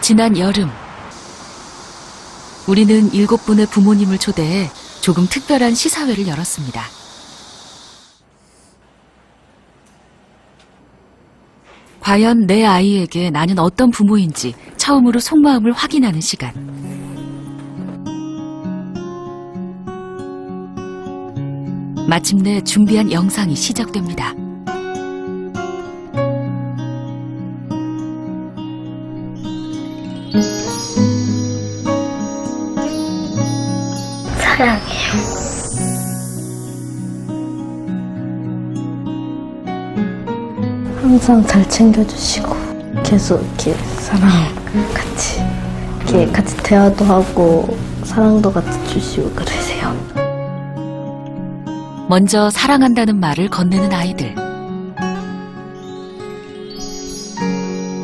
지난 여름, 우리는 7분의 부모님을 초대해 조금 특별한 시사회를 열었습니다. 과연 내 아이에게 나는 어떤 부모인지 처음으로 속마음을 확인하는 시간. 마침내 준비한 영상이 시작됩니다. 사랑해요. 항상 잘 챙겨주시고 계속 이렇게 사랑 같이 대화도 하고 사랑도 같이 주시고 그러세요. 먼저 사랑한다는 말을 건네는 아이들.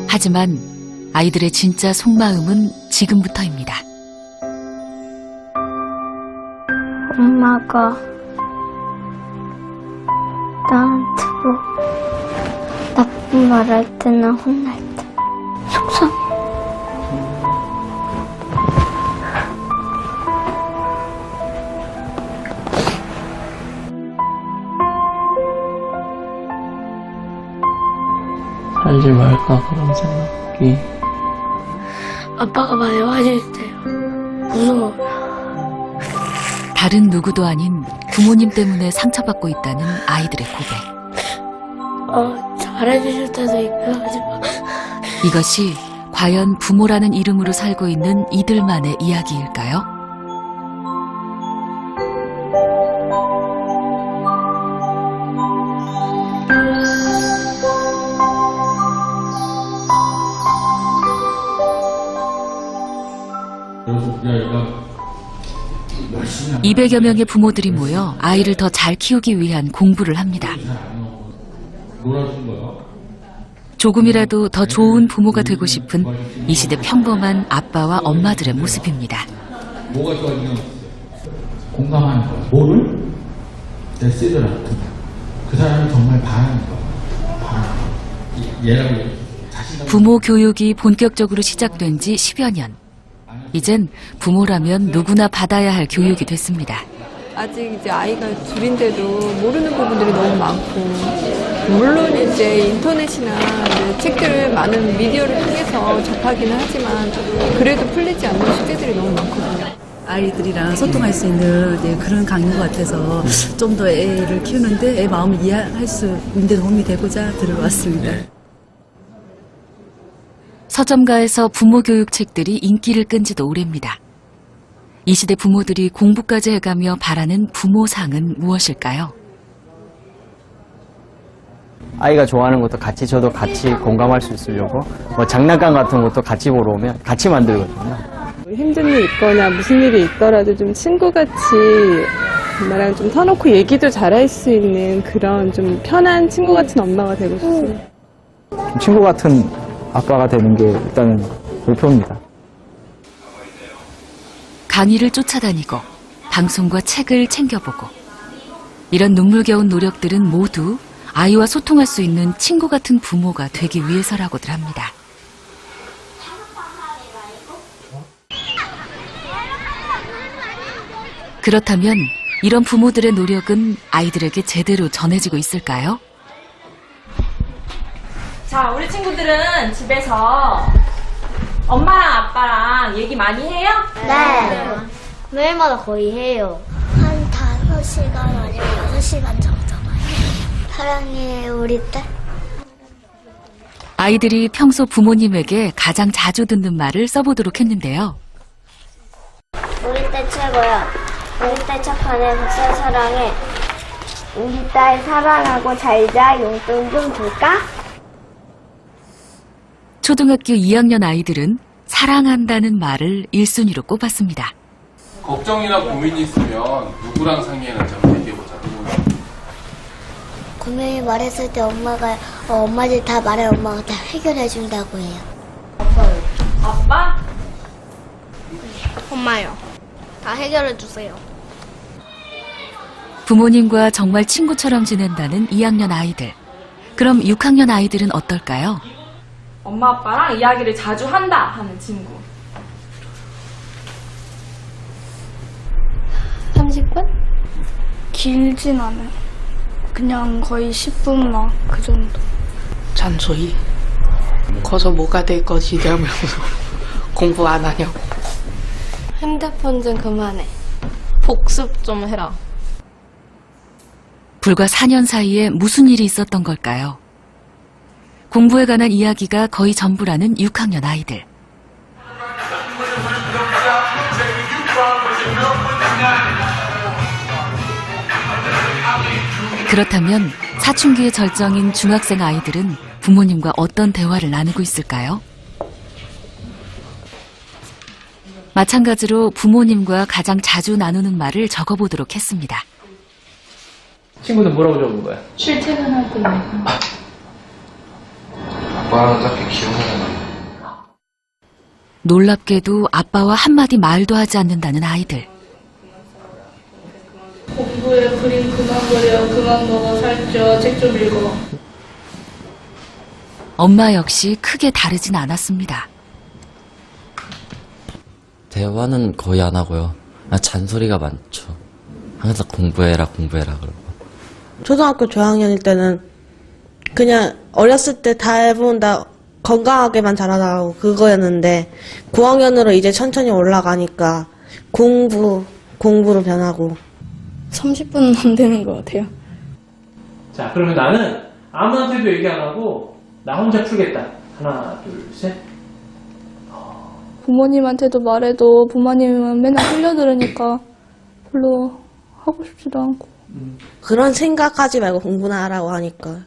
하지만 아이들의 진짜 속마음은 지금부터입니다. 엄마가 나한테 나쁜 말 할 때나 혼날 때 속상해. 살지 말까 그런 생각이. 아빠가 많이 화낼 때요. 무서워요. 다른 누구도 아닌 부모님 때문에 상처받고 있다는 아이들의 고백. 잘해주실 때도 있고요. 하지만 이것이 과연 부모라는 이름으로 살고 있는 이들만의 이야기일까요? 그래서 200여 명의 부모들이 모여 아이를 더 잘 키우기 위한 공부를 합니다. 조금이라도 더 좋은 부모가 되고 싶은 이 시대 평범한 아빠와 엄마들의 모습입니다. 뭐가 좋아지면 공감하는 거야. 뭐를? 내 쓰더라도 그 사람이 정말 바라는 거야. 얘라고 자신감. 부모 교육이 본격적으로 시작된 지 10여 년. 이젠 부모라면 누구나 받아야 할 교육이 됐습니다. 아직 이제 아이가 둘인데도 모르는 부분들이 너무 많고, 물론 이제 인터넷이나 이제 책들을 많은 미디어를 통해서 접하기는 하지만 그래도 풀리지 않는 숙제들이 너무 많거든요. 아이들이랑 소통할 수 있는 그런 강의인 것 같아서 좀 더 애를 키우는데 애 마음을 이해할 수 있는 데 도움이 되고자 들어왔습니다. 서점가에서 부모 교육 책들이 인기를 끈 지도 오래입니다. 이 시대 부모들이 공부까지 해가며 바라는 부모상은 무엇일까요? 아이가 좋아하는 것도 같이 저도 같이 공감할 수 있으려고 뭐 장난감 같은 것도 같이 보러 오면 같이 만들거든요. 힘든 일 있거나 무슨 일이 있더라도 좀 친구같이 엄마랑 좀 터놓고 얘기도 잘할 수 있는 그런 좀 편한 친구 같은 엄마가 되고 싶어요. 친구 같은 아빠가 되는 게 일단은 목표입니다. 강의를 쫓아다니고 방송과 책을 챙겨보고 이런 눈물겨운 노력들은 모두 아이와 소통할 수 있는 친구 같은 부모가 되기 위해서라고들 합니다. 그렇다면 이런 부모들의 노력은 아이들에게 제대로 전해지고 있을까요? 자, 우리 친구들은 집에서 엄마랑 아빠랑 얘기 많이 해요? 네. 매일마다 거의 해요. 한 5시간 아니면 6시간 정도 많이 해요. 사랑해요, 우리 딸. 아이들이 평소 부모님에게 가장 자주 듣는 말을 써보도록 했는데요. 우리 딸 최고야. 우리 딸 착하네. 박살 사랑해. 우리 딸 사랑하고 잘자. 용돈 좀 줄까? 초등학교 2학년 아이들은 사랑한다는 말을 1순위로 꼽았습니다. 걱정이나 고민이 있으면 누구랑 상의해는지 한번 얘기해보자. 고민이 말했을 때 엄마가 엄마들 다 말해 엄마가 다 해결해 준다고 해요. 아빠? 엄마요. 다 해결해 주세요. 부모님과 정말 친구처럼 지낸다는 2학년 아이들. 그럼 6학년 아이들은 어떨까요? 엄마 아빠랑 이야기를 자주 한다 하는 친구. 30분? 길진 않아요. 그냥 거의 10분 막 그 정도. 잔소리. 커서 뭐가 될 거지 이러면서 공부 안 하냐고. 핸드폰 좀 그만해. 복습 좀 해라. 불과 4년 사이에 무슨 일이 있었던 걸까요? 공부에 관한 이야기가 거의 전부라는 6학년 아이들. 그렇다면 사춘기의 절정인 중학생 아이들은 부모님과 어떤 대화를 나누고 있을까요? 마찬가지로 부모님과 가장 자주 나누는 말을 적어보도록 했습니다. 친구들 뭐라고 적은 거야? 출퇴근할 때 아빠랑 딱히 기억나는 거. 놀랍게도 아빠와 한마디 말도 하지 않는다는 아이들. 공부해, 그림 그만 그려, 그만 먹어, 살쪄, 책 좀 읽어. 엄마 역시 크게 다르진 않았습니다. 대화는 거의 안 하고요. 잔소리가 많죠. 항상 공부해라 그러고. 초등학교 저학년일 때는 그냥 어렸을 때 대부분 다 건강하게만 자라나고 그거였는데 9학년으로 이제 천천히 올라가니까 공부로 변하고 30분은 안 되는 것 같아요. 자, 그러면 나는 아무한테도 얘기 안 하고 나 혼자 풀겠다. 하나, 둘, 셋. 부모님한테도 말해도 부모님은 맨날 흘려들으니까 별로 하고 싶지도 않고. 그런 생각하지 말고 공부나 하라고 하니까.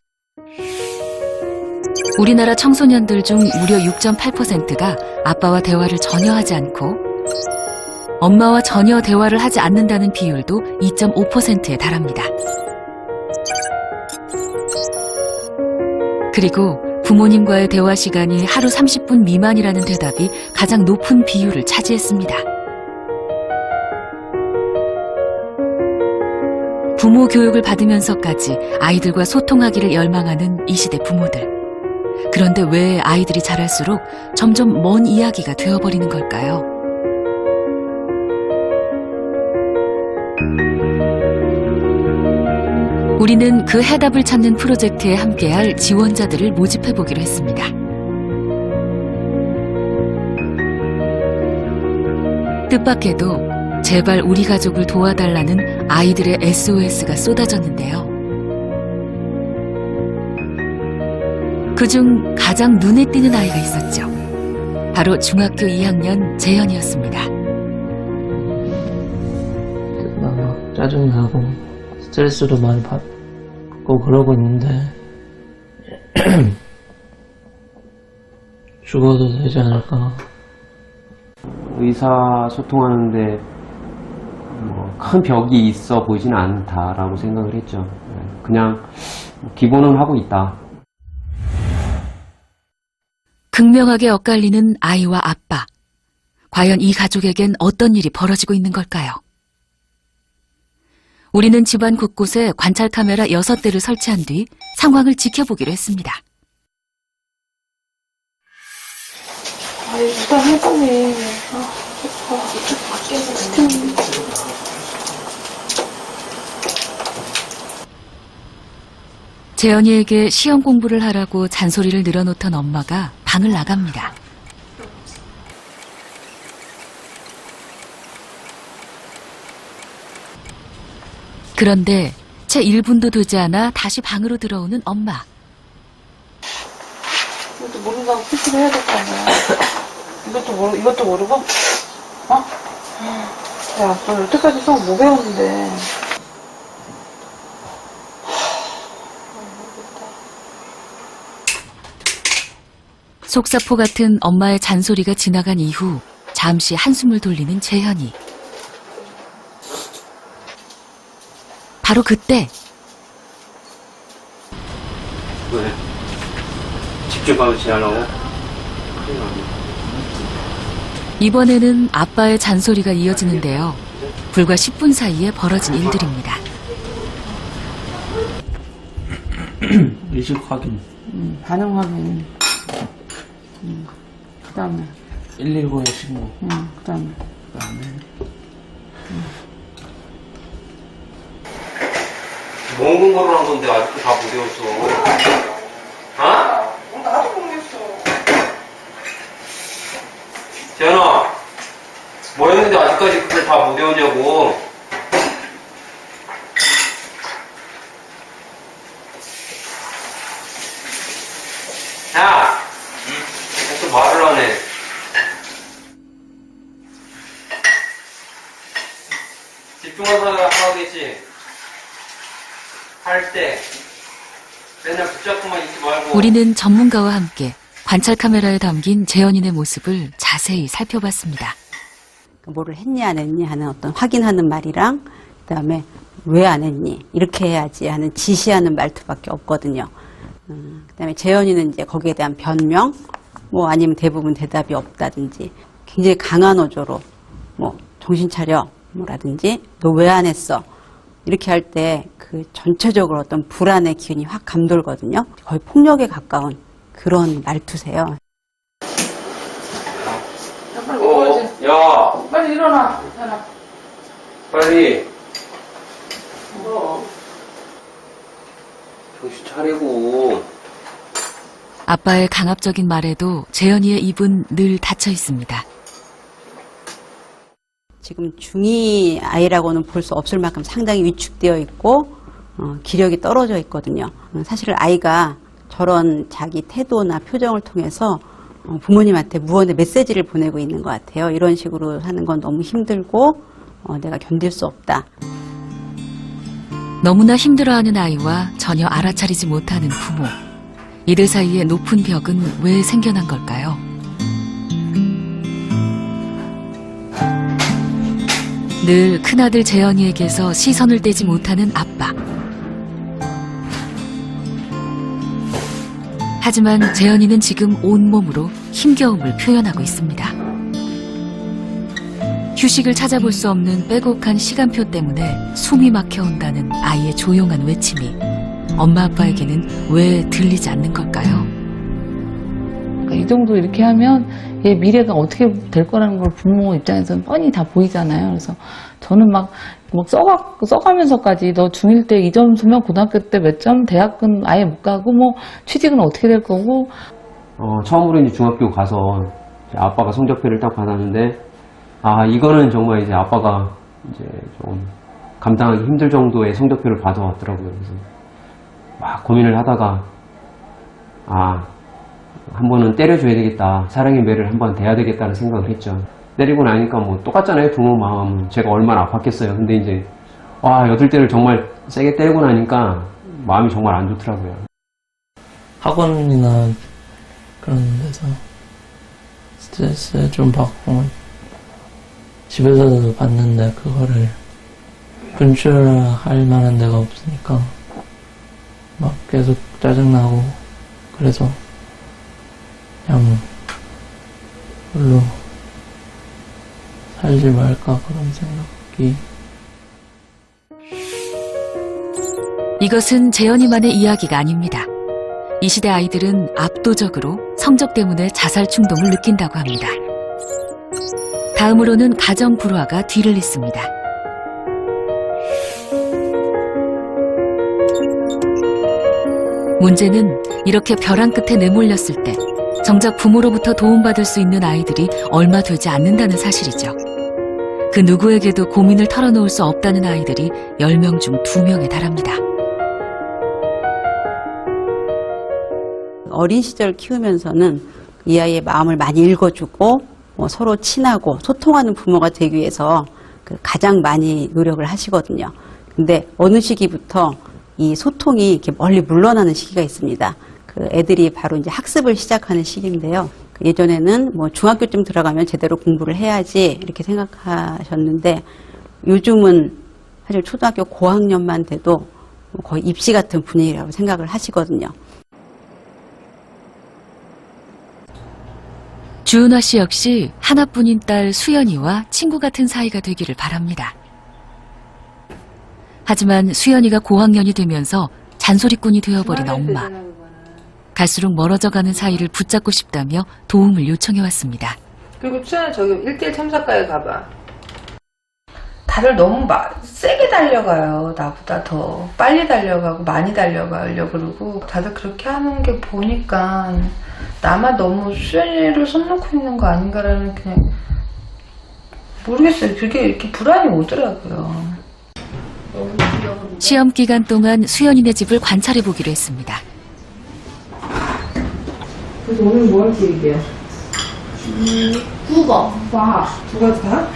우리나라 청소년들 중 무려 6.8%가 아빠와 대화를 전혀 하지 않고 엄마와 전혀 대화를 하지 않는다는 비율도 2.5%에 달합니다. 그리고 부모님과의 대화 시간이 하루 30분 미만이라는 대답이 가장 높은 비율을 차지했습니다. 부모 교육을 받으면서까지 아이들과 소통하기를 열망하는 이 시대 부모들. 그런데 왜 아이들이 자랄수록 점점 먼 이야기가 되어버리는 걸까요? 우리는 그 해답을 찾는 프로젝트에 함께할 지원자들을 모집해보기로 했습니다. 뜻밖에도 제발 우리 가족을 도와달라는 아이들의 SOS가 쏟아졌는데요. 그중 가장 눈에 띄는 아이가 있었죠. 바로 중학교 2학년 재현이었습니다. 막 짜증나고 스트레스도 많이 받고 그러고 있는데 죽어도 되지 않을까. 의사소통하는데 큰 벽이 있어 보이지는 않다라고 생각을 했죠. 그냥 기본은 하고 있다. 극명하게 엇갈리는 아이와 아빠. 과연 이 가족에겐 어떤 일이 벌어지고 있는 걸까요? 우리는 집안 곳곳에 관찰 카메라 6대를 설치한 뒤 상황을 지켜보기로 했습니다. 누가 해보네. 밖에서 스탠. 재현이에게 시험 공부를 하라고 잔소리를 늘어놓던 엄마가 방을 나갑니다. 그런데 채 1분도 되지 않아 다시 방으로 들어오는 엄마. 이것도 모른다고 표시를 해야 될 거 아니야. 이것도 모르고? 어? 야, 너 여태까지 수업 뭐 배웠는데. 속사포 같은 엄마의 잔소리가 지나간 이후 잠시 한숨을 돌리는 재현이. 바로 그때 왜? 집중하고 지하라고? 이번에는 아빠의 잔소리가 이어지는데요. 불과 10분 사이에 벌어진 일들입니다. 의식 확인. 반응 확인. 그 다음에 119에 신고. 그 다음에 뭔 근거로 한 건데 아직도 다 못 외웠어. 어? 나도 모르겠어. 재현아, 뭐 했는데 아직까지 그걸 다 못 외우냐고. 야! 또 말을 하네. 집중해서 하겠지. 할 때 맨날 붙잡고만 있지 말고. 우리는 전문가와 함께 관찰 카메라에 담긴 재현인의 모습을 자세히 살펴봤습니다. 뭐를 했니 안 했니 하는 어떤 확인하는 말이랑 그다음에 왜 안 했니 이렇게 해야지 하는 지시하는 말투밖에 없거든요. 그다음에 재현이는 이제 거기에 대한 변명 뭐 아니면 대부분 대답이 없다든지 굉장히 강한 어조로 뭐 정신 차려 뭐라든지 너 왜 안 했어 이렇게 할 때 그 전체적으로 어떤 불안의 기운이 확 감돌거든요. 거의 폭력에 가까운 그런 말투세요. 빨리 먹어야지. 야, 빨리 일어나. 일어나. 빨리. 정신 차리고. 아빠의 강압적인 말에도 재현이의 입은 늘 닫혀 있습니다. 지금 중2 아이라고는 볼 수 없을 만큼 상당히 위축되어 있고 기력이 떨어져 있거든요. 사실 아이가 저런 자기 태도나 표정을 통해서 부모님한테 무언의 메시지를 보내고 있는 것 같아요. 이런 식으로 하는 건 너무 힘들고 내가 견딜 수 없다. 너무나 힘들어하는 아이와 전혀 알아차리지 못하는 부모. 이들 사이에 높은 벽은 왜 생겨난 걸까요? 늘 큰아들 재현이에게서 시선을 떼지 못하는 아빠. 하지만 재현이는 지금 온몸으로 힘겨움을 표현하고 있습니다. 휴식을 찾아볼 수 없는 빼곡한 시간표 때문에 숨이 막혀온다는 아이의 조용한 외침이 엄마 아빠에게는 왜 들리지 않는 걸까요? 이 정도 이렇게 하면 얘 미래가 어떻게 될 거라는 걸 부모 입장에서는 뻔히 다 보이잖아요. 그래서 저는 막 써가면서까지 너 중1 때 이 점수면 고등학교 때 몇 점, 대학은 아예 못 가고 뭐 취직은 어떻게 될 거고. 처음으로 이제 중학교 가서 이제 아빠가 성적표를 딱 받았는데 이거는 정말 이제 아빠가 이제 좀 감당하기 힘들 정도의 성적표를 받아왔더라고요. 그래서 막 고민을 하다가 한 번은 때려줘야 되겠다. 사랑의 매를 한 번 대야 되겠다는 생각을 했죠. 때리고 나니까 뭐 똑같잖아요. 부모 마음은. 제가 얼마나 아팠겠어요. 근데 이제 여들 때를 정말 세게 때리고 나니까 마음이 정말 안 좋더라고요. 학원이나 그런 데서 스트레스 좀 받고 집에서도 받는데 그거를 분출할 만한 데가 없으니까 막 계속 짜증나고 그래서 그냥 별로 살지 말까 그런 생각이. 이것은 재현이만의 이야기가 아닙니다. 이 시대 아이들은 압도적으로 성적 때문에 자살 충동을 느낀다고 합니다. 다음으로는 가정 불화가 뒤를 잇습니다. 문제는 이렇게 벼랑 끝에 내몰렸을 때 정작 부모로부터 도움받을 수 있는 아이들이 얼마 되지 않는다는 사실이죠. 그 누구에게도 고민을 털어놓을 수 없다는 아이들이 10명 중 2명에 달합니다. 어린 시절 키우면서는 이 아이의 마음을 많이 읽어주고 서로 친하고 소통하는 부모가 되기 위해서 가장 많이 노력을 하시거든요. 근데 어느 시기부터 이 소통이 이렇게 멀리 물러나는 시기가 있습니다. 그 애들이 바로 이제 학습을 시작하는 시기인데요. 예전에는 뭐 중학교쯤 들어가면 제대로 공부를 해야지 이렇게 생각하셨는데 요즘은 사실 초등학교 고학년만 돼도 거의 입시 같은 분위기라고 생각을 하시거든요. 주은화 씨 역시 하나뿐인 딸 수연이와 친구 같은 사이가 되기를 바랍니다. 하지만 수연이가 고학년이 되면서 잔소리꾼이 되어버린 엄마. 갈수록 멀어져가는 사이를 붙잡고 싶다며 도움을 요청해왔습니다. 그리고 수연아 저기 1대1 참사과에 가봐. 다들 너무 세게 달려가요. 나보다 더 빨리 달려가고 많이 달려가려고 그러고 다들 그렇게 하는 게 보니까 나만 너무 수연이를 손 놓고 있는 거 아닌가라는 그냥 모르겠어요. 그게 이렇게 불안이 오더라고요. 시험 기간 동안 수연이네 집을 관찰해보기로 했습니다. 그래서 오늘 뭐 할 계획이에요? 국어. 와, 두 가지 다?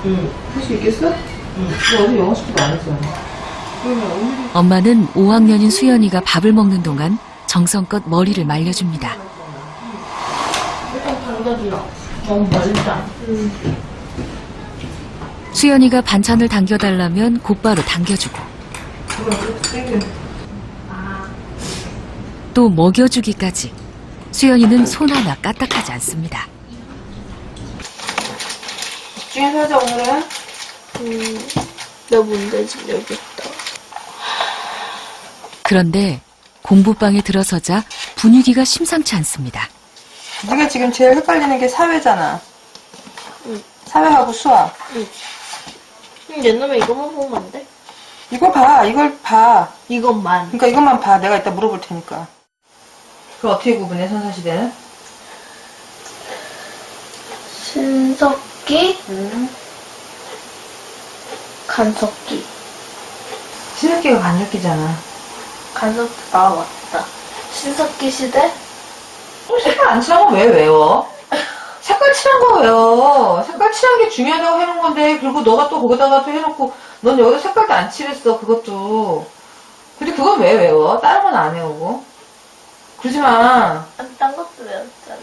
응. 할 수 있겠어? 응. 너 어제 영어 숙제도 안 했잖아. 그러면 오늘이 엄마는 5학년인 수연이가 밥을 먹는 동안 정성껏 머리를 말려줍니다. 일단 당겨주라. 너무 멀다. 수연이가 반찬을 당겨달라면 곧바로 당겨주고 또 먹여주기까지 수연이는 손 하나 까딱하지 않습니다. 집중해서 하자 오늘은. 내 문제집 여기 있다. 그런데 공부방에 들어서자 분위기가 심상치 않습니다. 네가 지금 제일 헷갈리는 게 사회잖아. 응. 사회하고 수학. 응. 옛날에 이것만 보면 안 돼? 이걸 봐. 이걸 봐. 이것만. 그러니까 이것만 봐. 내가 이따 물어볼 테니까. 그럼 어떻게 구분해 선사시대는? 신석기, 간석기. 신석기가 간석기잖아. 간석기, 아 맞다. 신석기 시대? 색깔 안 칠한 거 왜 외워? 색깔 칠한 거 외워. 색깔 칠한 게 중요하다고 해놓은 건데, 그리고 너가 또 거기다가 또 해놓고, 넌 여기다 색깔도 안 칠했어, 그것도. 근데 그건 왜 외워? 다른 건 안 외우고. 그러지 마. 딴 것도 외웠잖아.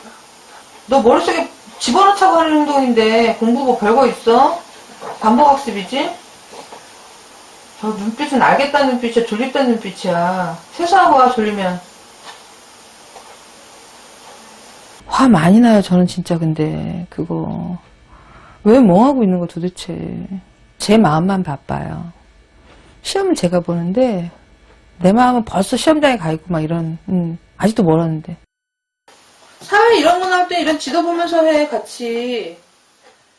너 머릿속에 집어넣자고 하는 행동인데, 공부 뭐 별거 있어? 반복학습이지? 저 눈빛은 알겠다는 눈빛이야, 졸립다는 눈빛이야. 세수하고 와, 졸리면. 화 많이 나요, 저는 진짜. 근데 그거 왜 멍하고 있는 거 도대체. 제 마음만 바빠요. 시험은 제가 보는데 내 마음은 벌써 시험장에 가 있고 막 이런. 아직도 멀었는데. 사회 이런 거 나올 때 이런 지도 보면서 해, 같이.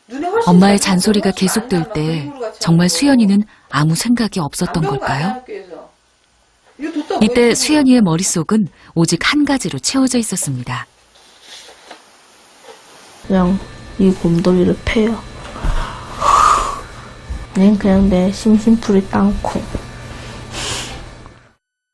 눈에 훨씬 엄마의 잘 잔소리가 보여. 계속될 막 때 그림으로 같이 정말 하고. 수연이는 아무 생각이 없었던 안 배운 거 아니야, 걸까요? 학교에서. 이거 뒀다 이때 보여주고. 수연이의 머릿속은 오직 한 가지로 채워져 있었습니다. 그냥 이 곰돌이를 패요. 난 그냥 내 심심풀이 땅콩.